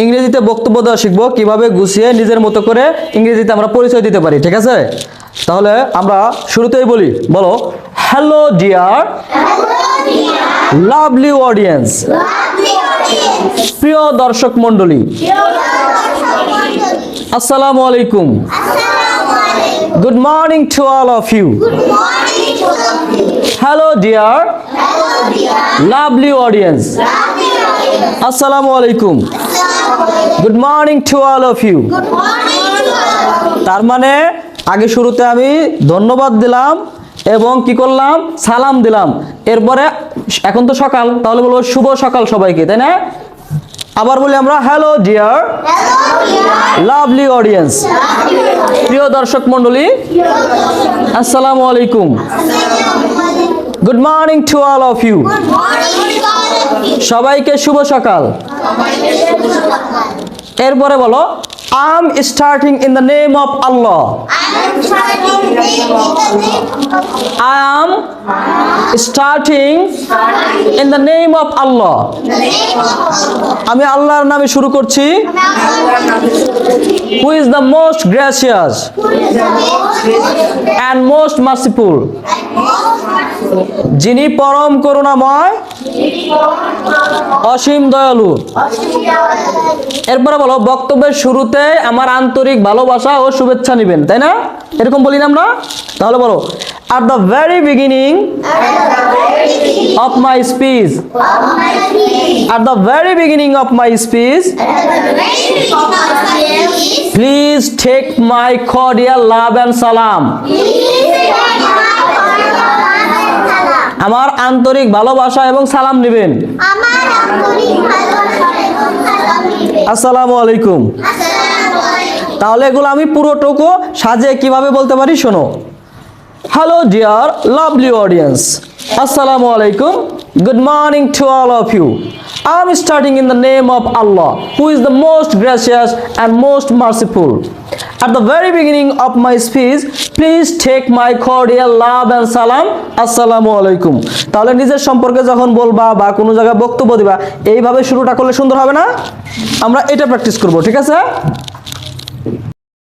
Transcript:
ইংরেজিতে বক্তব্য দেওয়া শিখবো, কিভাবে গুছিয়ে নিজের মতো করে ইংরেজিতে আমরা পরিচয় দিতে পারি, ঠিক আছে? তাহলে আমরা শুরুতেই বলি, বলো হ্যালো ডিয়ার লাভলি অডিয়েন্স, প্রিয় দর্শক মণ্ডলী, আসসালামু আলাইকুম, good morning to all of you. Hello dear lovely audience, আসসালামু আলাইকুম, good morning to all of you. তার মানে আগে শুরুতে আমি ধন্যবাদ দিলাম এবং কি করলাম, সালাম দিলাম। এরপরে এখন তো সকাল, তাহলে বলবো শুভ সকাল সবাইকে, তাই না? আবার বলি আমরা হ্যালো ডিয়ার লাভলি অডিয়েন্স, প্রিয় দর্শক মণ্ডলী, আসসালামু আলাইকুম, good morning to all of you. সবাইকে শুভ সকাল। এরপরে বলো I am starting in the name of Allah. I am starting in the name of Allah. আমি আল্লাহর নামে শুরু করছি। Who is the most gracious and most merciful? যিনি পরম করুণাময়, অসীম দয়ালু। এরপরে বলো বক্তব্যের শুরুতে আমার আন্তরিক ভালোবাসা ও শুভেচ্ছা নেবেন, তাই না? এরকম বলি না আমরা? তাহলে বলো at the very beginning of my speech, at the very beginning of my speech, please take my cordial love and salam. আমার আন্তরিক ভালোবাসা এবং সালাম নেবেন। আসসালামু আলাইকুম। তাহলে এগুলো আমি পুরোটুকু সাজিয়ে কিভাবে বলতে পারি শোনো। হ্যালো ডিয়ার লাভলি অডিয়েন্স, আসসালামু আলাইকুম, good morning to all of you. I am starting in the name of Allah, who is the most gracious and most merciful. At the very beginning of my speech, please take my cordial love and salam. Assalamu alaikum. তাহলে নিজের সম্পর্কে যখন বলবা বা কোনো জায়গায় বক্তব্য দিবা, এইভাবে শুরুটা করলে সুন্দর হবে না? আমরা এটা প্র্যাকটিস করব, ঠিক আছে?